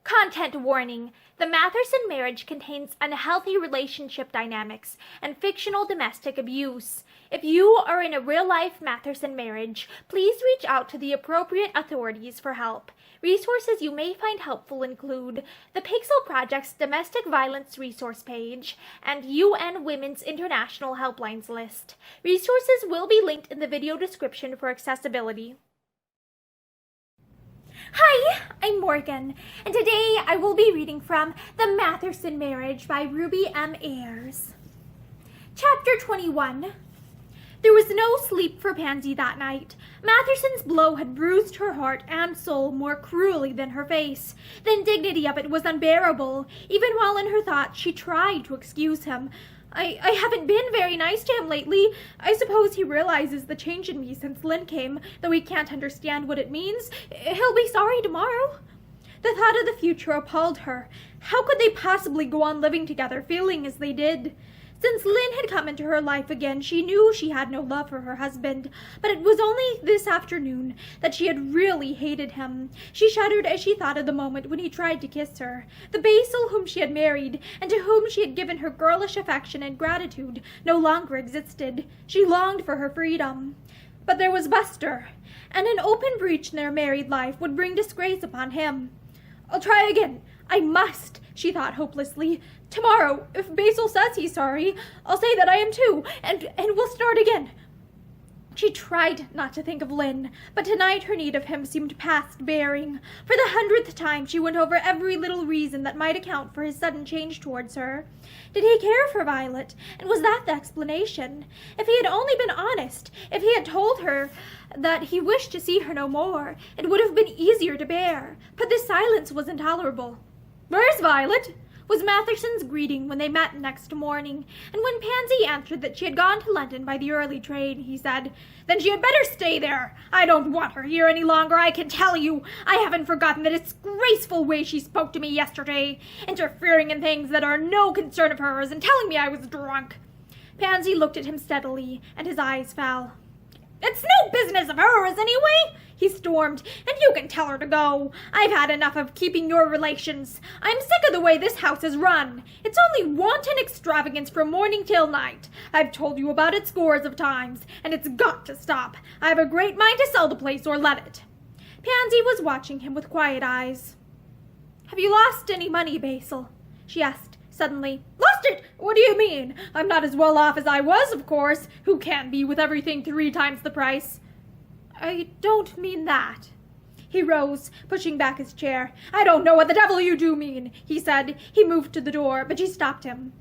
Content warning. The Matherson Marriage contains unhealthy relationship dynamics and fictional domestic abuse. If you are in a real-life Matherson marriage, please reach out to the appropriate authorities for help. Resources you may find helpful include the Pixel Project's Domestic Violence Resource page and UN Women's International Helplines list. Resources will be linked in the video description for accessibility. Hi, I'm Morgan, and today I will be reading from The Matherson Marriage by Ruby M. Ayres. Chapter 21. There was no sleep for Pansy that night. Matherson's blow had bruised her heart and soul more cruelly than her face. The indignity of it was unbearable. Even while in her thoughts she tried to excuse him. I haven't been very nice to him lately. I suppose he realizes the change in me since Lynn came, though he can't understand what it means. He'll be sorry tomorrow. The thought of the future appalled her. How could they possibly go on living together, feeling as they did? Since Lynn had come into her life again, she knew she had no love for her husband, but it was only this afternoon that she had really hated him. She shuddered as she thought of the moment when he tried to kiss her. The Basil whom she had married, and to whom she had given her girlish affection and gratitude, no longer existed. She longed for her freedom. But there was Buster, and an open breach in their married life would bring disgrace upon him. "I'll try again. I must," she thought hopelessly. "Tomorrow, if Basil says he's sorry, I'll say that I am too, and we'll start again." She tried not to think of Lynn, but tonight her need of him seemed past bearing. For the 100th time she went over every little reason that might account for his sudden change towards her. Did he care for Violet, and was that the explanation? If he had only been honest, if he had told her that he wished to see her no more, it would have been easier to bear. But this silence was intolerable. "Where's Violet?" was Matherson's greeting when they met next morning, and when Pansy answered that she had gone to London by the early train, he said, "Then she had better stay there. I don't want her here any longer, I can tell you. I haven't forgotten the disgraceful way she spoke to me yesterday, interfering in things that are no concern of hers and telling me I was drunk." Pansy looked at him steadily, and his eyes fell. "It's no business of hers, anyway," he stormed, "and you can tell her to go. I've had enough of keeping your relations. I'm sick of the way this house is run. It's only wanton extravagance from morning till night. I've told you about it scores of times, and it's got to stop. I've a great mind to sell the place or let it." Pansy was watching him with quiet eyes. "Have you lost any money, Basil?" she asked suddenly. "Lost it? What do you mean? I'm not as well off as I was, of course. Who can be with everything 3 times the price?" "I don't mean that." He rose, pushing back his chair. "I don't know what the devil you do mean," he said. He moved to the door, but she stopped him.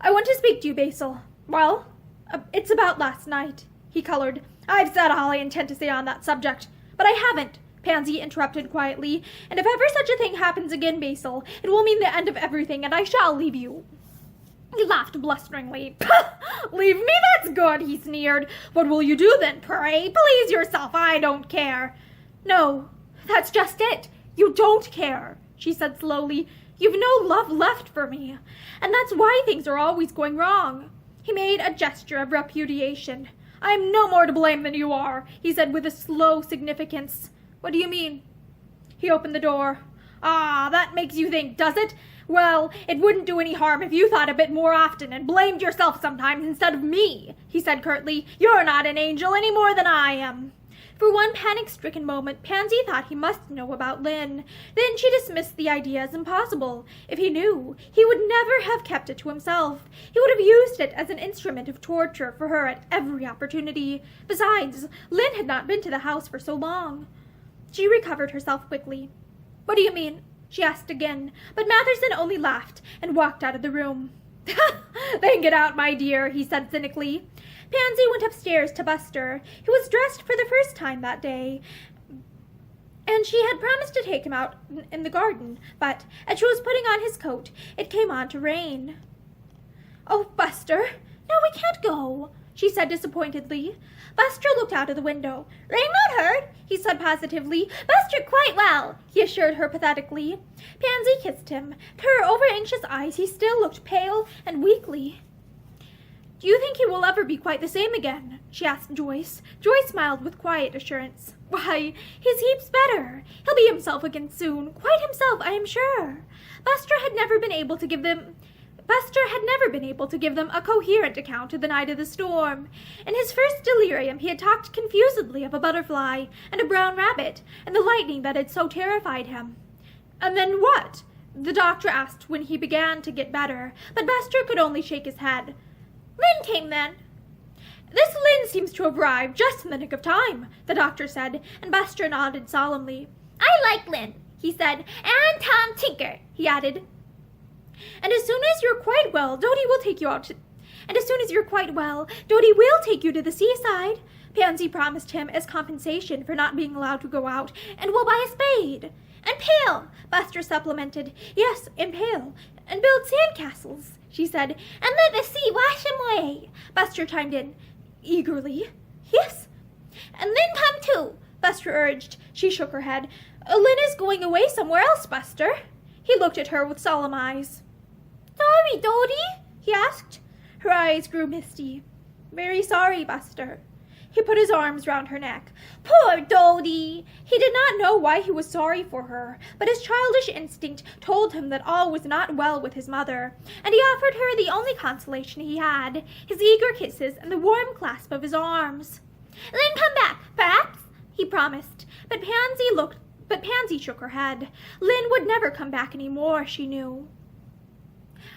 "I want to speak to you, Basil." "Well, it's about last night." He colored. "I've said all I intend to say on that subject." "But I haven't," Pansy interrupted quietly. "And if ever such a thing happens again, Basil, it will mean the end of everything, and I shall leave you." He laughed blusteringly. "Leave me? That's good," he sneered. "What will you do then, pray? Please yourself, I don't care." "No, that's just it. You don't care," she said slowly. "You've no love left for me, and that's why things are always going wrong." He made a gesture of repudiation. "I'm no more to blame than you are," he said with a slow significance. "What do you mean?" He opened the door. "Ah, that makes you think, does it? Well, it wouldn't do any harm if you thought a bit more often and blamed yourself sometimes instead of me," he said curtly. "You're not an angel any more than I am." For one panic-stricken moment, Pansy thought he must know about Lynn. Then she dismissed the idea as impossible. If he knew, he would never have kept it to himself. He would have used it as an instrument of torture for her at every opportunity. Besides, Lynn had not been to the house for so long. She recovered herself quickly. "What do you mean?" she asked again, but Matherson only laughed and walked out of the room. "Think it out, my dear," he said cynically. Pansy went upstairs to Buster. He was dressed for the first time that day, and she had promised to take him out in the garden, but as she was putting on his coat, it came on to rain. "Oh, Buster, no, we can't go," she said disappointedly. Buster looked out of the window. "Rain won't hurt," he said positively. "Buster quite well," he assured her pathetically. Pansy kissed him. To her over-anxious eyes he still looked pale and weakly. Do you think he will ever be quite the same again? She asked Joyce. Joyce smiled with quiet assurance. Why, he's heaps better. He'll be himself again soon. Quite himself, I am sure. Buster had never been able to give them a coherent account of the night of the storm. In his first delirium he had talked confusedly of a butterfly and a brown rabbit and the lightning that had so terrified him. And then what? The doctor asked when he began to get better, but Buster could only shake his head. Lynn came then. This Lynn seems to have arrived just in the nick of time, the doctor said, and Buster nodded solemnly. I like Lynn, he said, and Tom Tinker, he added. And as soon as you're quite well, Dodie will take you to the seaside, Pansy promised him as compensation for not being allowed to go out, and we'll buy a spade. And pail, Buster supplemented. Yes, and pail. And build sandcastles, she said. And let the sea wash him away, Buster chimed in eagerly. Yes. And Lynn come too, Buster urged. She shook her head. Lynn is going away somewhere else, Buster. He looked at her with solemn eyes. Sorry, Dodie? He asked. Her eyes grew misty. Very sorry, Buster. He put his arms round her neck. Poor Dodie! He did not know why he was sorry for her, but his childish instinct told him that all was not well with his mother, and he offered her the only consolation he had, his eager kisses and the warm clasp of his arms. Then come back, perhaps, he promised, but Pansy shook her head. Lynn would never come back any more, she knew.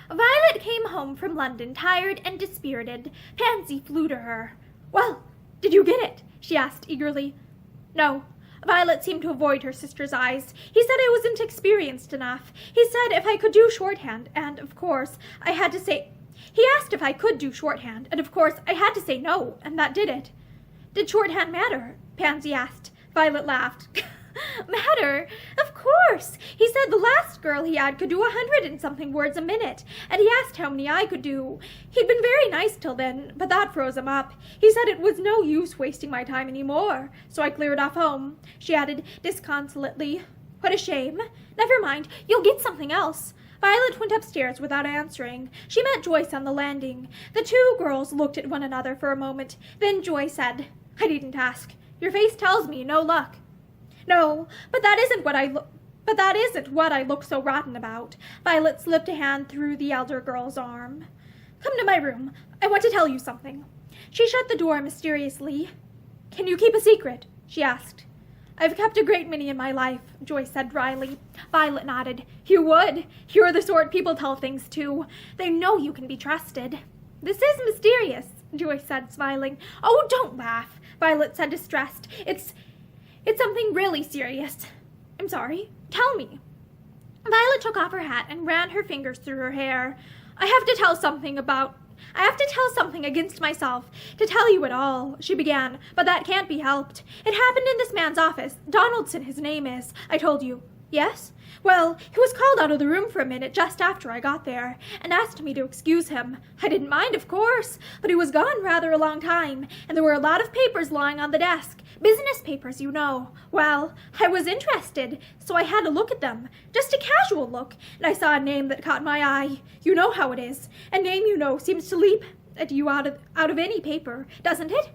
Violet came home from London, tired and dispirited. Pansy flew to her. Well, did you get it? She asked eagerly. No. Violet seemed to avoid her sister's eyes. He said I wasn't experienced enough. He said if I could do shorthand, and, of course, I had to say... He asked if I could do shorthand, and, of course, I had to say no, and that did it. Did shorthand matter? Pansy asked. Violet laughed. Matter? Of course. He said the last girl he had could do 100 and something words a minute, and he asked how many I could do. He'd been very nice till then, but that froze him up. He said it was no use wasting my time any more, so I cleared off home, she added disconsolately. What a shame. Never mind, you'll get something else. Violet went upstairs without answering. She met Joyce on the landing. The two girls looked at one another for a moment. Then Joyce said, I needn't ask. Your face tells me no luck. No, but that isn't what I look so rotten about. Violet slipped a hand through the elder girl's arm. Come to my room. I want to tell you something. She shut the door mysteriously. Can you keep a secret? She asked. I've kept a great many in my life, Joyce said dryly. Violet nodded. You would. You're the sort people tell things to. They know you can be trusted. This is mysterious, Joyce said, smiling. Oh, don't laugh, Violet said, distressed. It's something really serious. I'm sorry. Tell me. Violet took off her hat and ran her fingers through her hair. I have to tell something against myself, to tell you it all, she began, but that can't be helped. It happened in this man's office. Donaldson, his name is. I told you. Yes? Well, he was called out of the room for a minute just after I got there, and asked me to excuse him. I didn't mind, of course, but he was gone rather a long time, and there were a lot of papers lying on the desk. Business papers, you know. Well, I was interested, so I had a look at them. Just a casual look, and I saw a name that caught my eye. You know how it is. A name you know seems to leap at you out of any paper, doesn't it?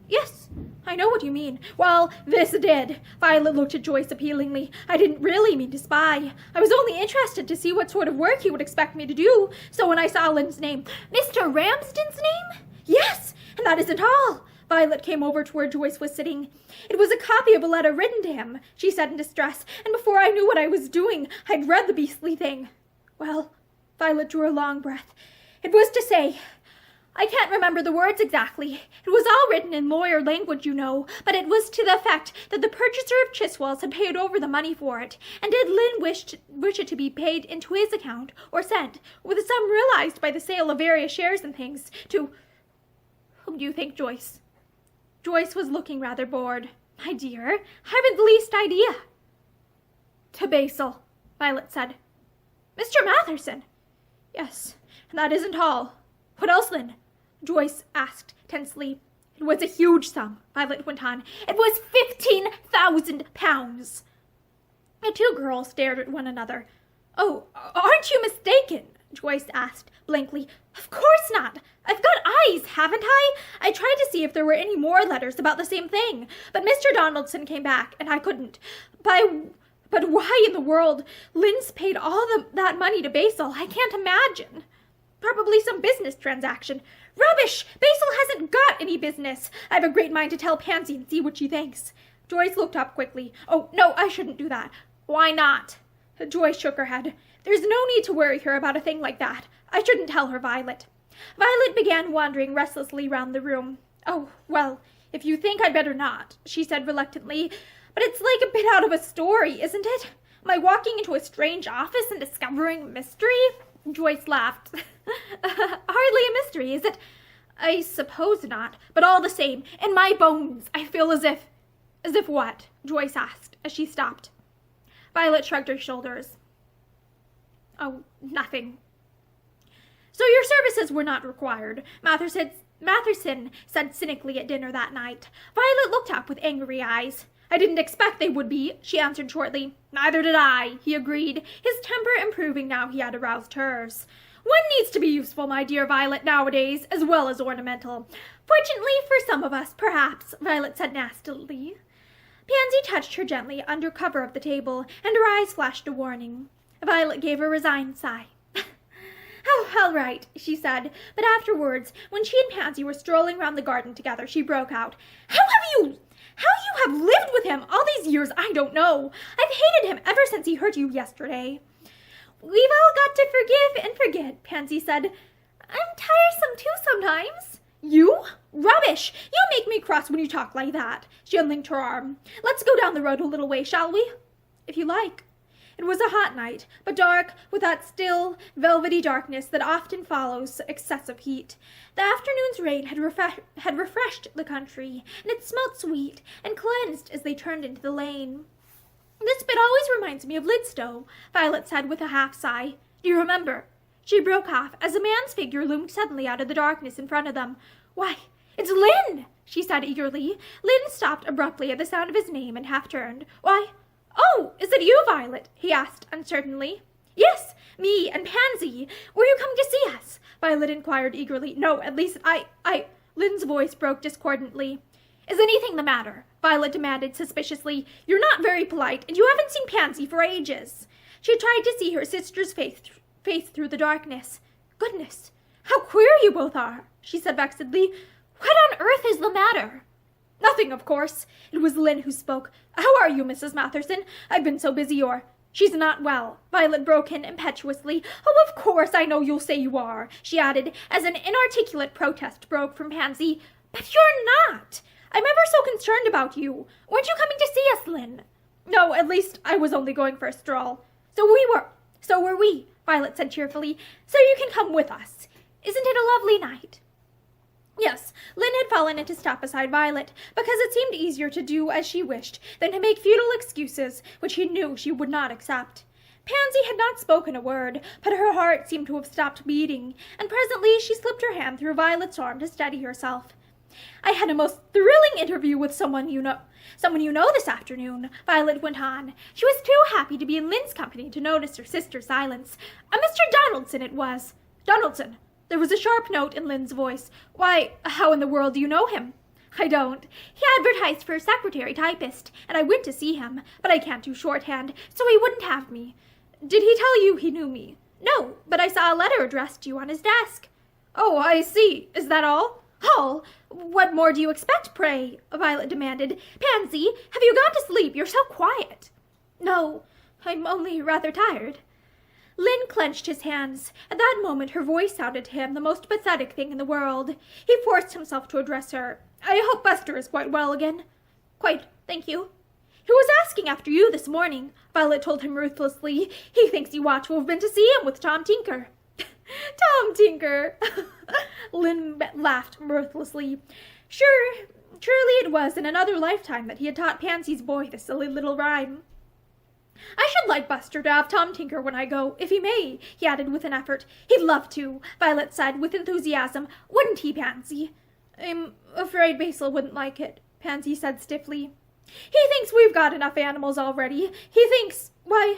Yes, I know what you mean. Well, this did. Violet looked at Joyce appealingly. I didn't really mean to spy. I was only interested to see what sort of work he would expect me to do. So when I saw Lynn's name, Mr. Ramsden's name? Yes, and that isn't all. Violet came over to where Joyce was sitting. It was a copy of a letter written to him, she said in distress, and before I knew what I was doing, I'd read the beastly thing. Well, Violet drew a long breath. It was to say... I can't remember the words exactly. It was all written in lawyer language, you know, but it was to the effect that the purchaser of Chiswell's had paid over the money for it, and did Lynn wish it to be paid into his account, or sent, with a sum realized by the sale of various shares and things, to... Whom do you think, Joyce? Joyce was looking rather bored. My dear, I haven't the least idea. To Basil, Violet said. Mr. Matherson? Yes, and that isn't all. What else, Lynn? Joyce asked tensely. It was a huge sum, Violet went on. It was 15,000 pounds. The two girls stared at one another. Oh, aren't you mistaken? Joyce asked blankly. Of course not. I've got eyes, haven't I? I tried to see if there were any more letters about the same thing, but Mr. Donaldson came back, and I couldn't. But why in the world Lynn's paid all that money to Basil, I can't imagine. Probably some business transaction. Rubbish! Basil hasn't got any business. I've a great mind to tell Pansy and see what she thinks. Joyce looked up quickly. Oh, no, I shouldn't do that. Why not? Joyce shook her head. There's no need to worry her about a thing like that. I shouldn't tell her, Violet. Violet began wandering restlessly round the room. Oh, well, if you think I'd better not, she said reluctantly. But it's like a bit out of a story, isn't it? Am I walking into a strange office and discovering a mystery? Joyce laughed. Hardly a mystery, is it? I suppose not, but all the same, in my bones, I feel as if what? Joyce asked, as she stopped. Violet shrugged her shoulders. Oh, nothing. So your services were not required, Matherson said cynically at dinner that night. Violet looked up with angry eyes. I didn't expect they would be, she answered shortly. Neither did I, he agreed, his temper improving now he had aroused hers. One needs to be useful, my dear Violet, nowadays, as well as ornamental. Fortunately for some of us, perhaps, Violet said nastily. Pansy touched her gently under cover of the table, and her eyes flashed a warning. Violet gave a resigned sigh. Oh, all right, she said, but afterwards, when she and Pansy were strolling round the garden together, she broke out. How you have lived with him all these years, I don't know. I've hated him ever since he hurt you yesterday. We've all got to forgive and forget, Pansy said. I'm tiresome too sometimes. You? Rubbish! You make me cross when you talk like that. She unlinked her arm. Let's go down the road a little way, shall we? If you like. It was a hot night, but dark, with that still, velvety darkness that often follows excessive heat. The afternoon's rain had refreshed the country, and it smelt sweet and cleansed as they turned into the lane. This bit always reminds me of Lidstow, Violet said with a half-sigh. Do you remember? She broke off as a man's figure loomed suddenly out of the darkness in front of them. Why, it's Lynn, she said eagerly. Lynn stopped abruptly at the sound of his name and half turned. Why, oh, is it you, Violet? He asked uncertainly. Yes, me and Pansy. Were you coming to see us? Violet inquired eagerly. No, at least Lynn's voice broke discordantly. Is anything the matter? Violet demanded suspiciously. You're not very polite, and you haven't seen Pansy for ages. She tried to see her sister's face through the darkness. Goodness, how queer you both are, she said vexedly. What on earth is the matter? Nothing, of course. It was Lynn who spoke. How are you, Mrs. Matherson? I've been so busy She's not well, Violet broke in impetuously. Oh, of course, I know you'll say you are, she added, as an inarticulate protest broke from Pansy. But you're not. I'm ever so concerned about you. Weren't you coming to see us, Lynn? No, at least I was only going for a stroll. So were we, Violet said cheerfully. So you can come with us. Isn't it a lovely night? Yes, Lynn had fallen into step beside Violet, because it seemed easier to do as she wished than to make futile excuses which he knew she would not accept. Pansy had not spoken a word, but her heart seemed to have stopped beating, and presently she slipped her hand through Violet's arm to steady herself. I had a most thrilling interview with someone you know this afternoon, Violet went on. She was too happy to be in Lynn's company to notice her sister's silence. A Mr. Donaldson it was. Donaldson. There was a sharp note in Lynn's voice. Why, how in the world do you know him? I don't. He advertised for a secretary typist, and I went to see him, but I can't do shorthand, so he wouldn't have me. Did he tell you he knew me? No, but I saw a letter addressed to you on his desk. Oh, I see. Is that all? All? What more do you expect, pray? Violet demanded. Pansy, have you gone to sleep? You're so quiet. No, I'm only rather tired. Lynn clenched his hands. At that moment her voice sounded to him the most pathetic thing in the world. He forced himself to address her. I hope Buster is quite well again. Quite, thank you. He was asking after you this morning, Violet told him ruthlessly. He thinks you ought to have been to see him with Tom Tinker. Tom Tinker! Lynn laughed mirthlessly. Surely it was in another lifetime that he had taught Pansy's boy the silly little rhyme. I should like Buster to have Tom Tinker when I go, if he may, he added with an effort. He'd love to, Violet said with enthusiasm. Wouldn't he, Pansy? I'm afraid Basil wouldn't like it, Pansy said stiffly. He thinks we've got enough animals already. He thinks, why,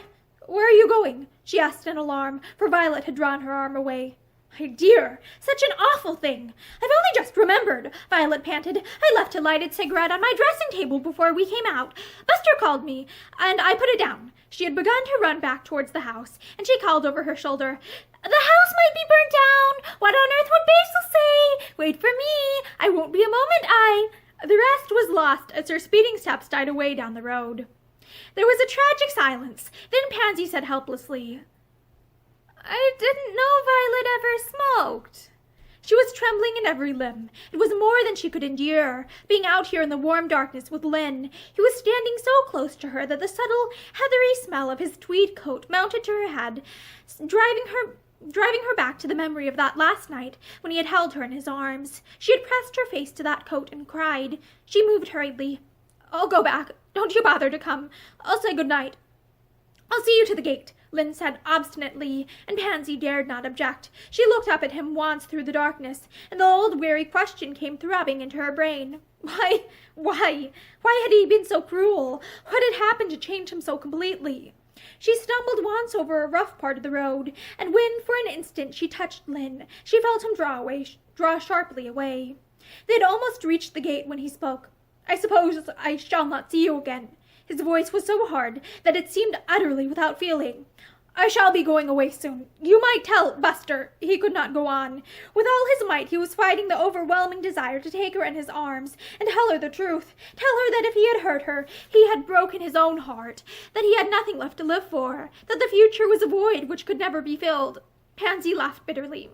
Where are you going?" she asked in alarm, for Violet had drawn her arm away. "My dear, such an awful thing. I've only just remembered," Violet panted. "I left a lighted cigarette on my dressing table before we came out. Buster called me, and I put it down." She had begun to run back towards the house, and she called over her shoulder, "The house might be burnt down. What on earth would Basil say? Wait for me. I won't be a moment, The rest was lost as her speeding steps died away down the road. There was a tragic silence. Then Pansy said helplessly, "I didn't know Violet ever smoked." She was trembling in every limb. It was more than she could endure, being out here in the warm darkness with Lynn. He was standing so close to her that the subtle, heathery smell of his tweed coat mounted to her head, driving her back to the memory of that last night when he had held her in his arms. She had pressed her face to that coat and cried. She moved hurriedly. "I'll go back. Don't you bother to come. I'll say good night." "I'll see you to the gate," Lynn said obstinately, and Pansy dared not object. She looked up at him once through the darkness, and the old weary question came throbbing into her brain. Why had he been so cruel? What had happened to change him so completely? She stumbled once over a rough part of the road, and when for an instant she touched Lynn, she felt him draw sharply away. They had almost reached the gate when he spoke. "I suppose I shall not see you again." His voice was so hard that it seemed utterly without feeling. "I shall be going away soon. You might tell Buster—" He could not go on. With all his might he was fighting the overwhelming desire to take her in his arms and tell her the truth. Tell her that if he had hurt her, he had broken his own heart, that he had nothing left to live for, that the future was a void which could never be filled. Pansy laughed bitterly.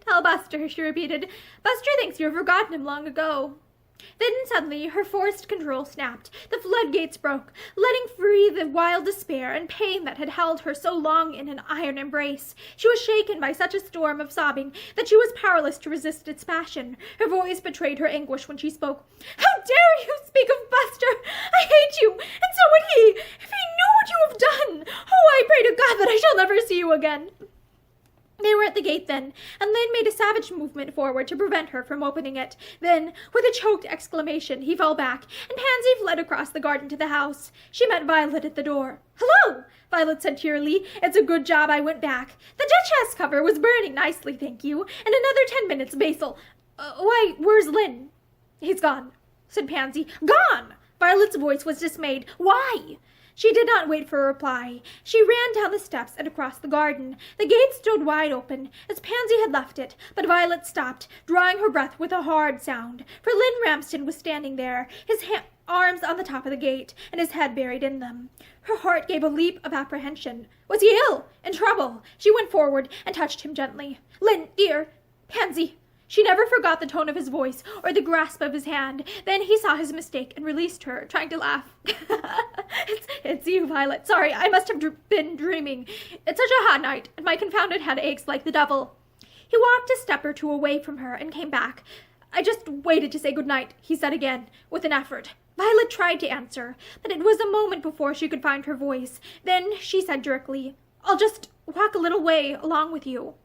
"Tell Buster," she repeated. "Buster thinks you have forgotten him long ago." Then suddenly her forced control snapped. The floodgates broke, letting free the wild despair and pain that had held her so long in an iron embrace. She was shaken by such a storm of sobbing that she was powerless to resist its passion. Her voice betrayed her anguish when she spoke. "How dare you speak of Buster? I hate you, and so would he, if he knew what you have done. Oh, I pray to God that I shall never see you again." They were at the gate then, and Lynn made a savage movement forward to prevent her from opening it. Then, with a choked exclamation, he fell back, and Pansy fled across the garden to the house. She met Violet at the door. "Hello!" Violet said cheerily. "It's a good job I went back. The Duchess cover was burning nicely, thank you. In another 10 minutes, Basil— why, where's Lynn?" "He's gone," said Pansy. "Gone!" Violet's voice was dismayed. "Why?" She did not wait for a reply. She ran down the steps and across the garden. The gate stood wide open, as Pansy had left it, but Violet stopped, drawing her breath with a hard sound, for Lynn Ramsden was standing there, his arms on the top of the gate, and his head buried in them. Her heart gave a leap of apprehension. Was he ill? In trouble? She went forward and touched him gently. "Lynn, dear, Pansy." She never forgot the tone of his voice or the grasp of his hand. Then he saw his mistake and released her, trying to laugh. It's you, Violet. Sorry, I must have been dreaming. It's such a hot night, and my confounded head aches like the devil." He walked a step or two away from her and came back. "I just waited to say good night," he said again, with an effort. Violet tried to answer, but it was a moment before she could find her voice. Then she said jerkily, "I'll just walk a little way along with you."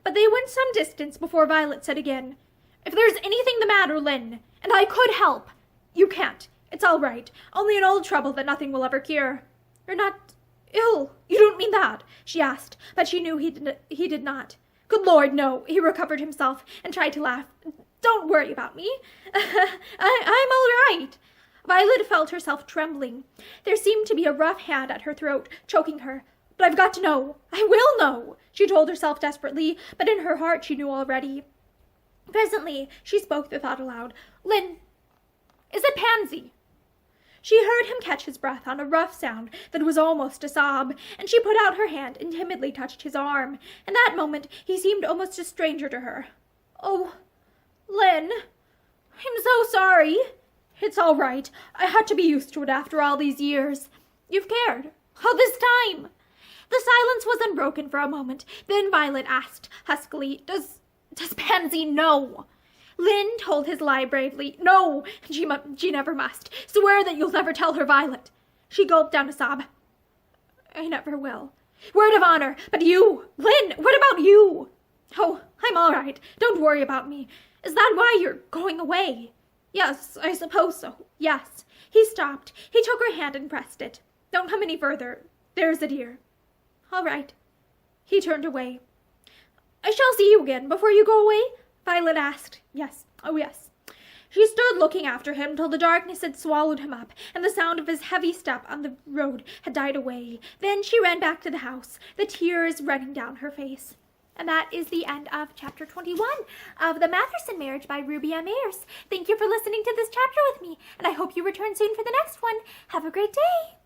But they went some distance before Violet said again, "If there's anything the matter, Lynn, and I could help, you can't. It's all right. Only an old trouble that nothing will ever cure." "You're not ill? You don't mean that?" she asked, but she knew he did not. "Good Lord, no." He recovered himself and tried to laugh. "Don't worry about me. I'm all right." Violet felt herself trembling. There seemed to be a rough hand at her throat, choking her. "But I've got to know. I will know," she told herself desperately, but in her heart she knew already. Presently she spoke the thought aloud. "Lynn, is it Pansy?" She heard him catch his breath on a rough sound that was almost a sob, and she put out her hand and timidly touched his arm. In that moment he seemed almost a stranger to her. "Oh, Lynn, I'm so sorry." "It's all right. I had to be used to it after all these years." "You've cared all this time." The silence was unbroken for a moment. Then Violet asked huskily, Does Pansy know?" Lynn told his lie bravely. "No, she never must. Swear that you'll never tell her, Violet." She gulped down a sob. "I never will." "Word of honor. But you, Lynn, what about you?" "Oh, I'm all right. Don't worry about me. Is that why you're going away?" "Yes, I suppose so. Yes." He stopped. He took her hand and pressed it. "Don't come any further. There's a dear. All right. He turned away. I shall see you again before you go away? Violet asked. Yes. Oh, yes. She stood looking after him till the darkness had swallowed him up, and the sound of his heavy step on the road had died away. Then she ran back to the house, the tears running down her face. And that is the end of chapter 21 of The Matherson Marriage by Ruby M. Ayres. Thank you for listening to this chapter with me, and I hope you return soon for the next one. Have a great day.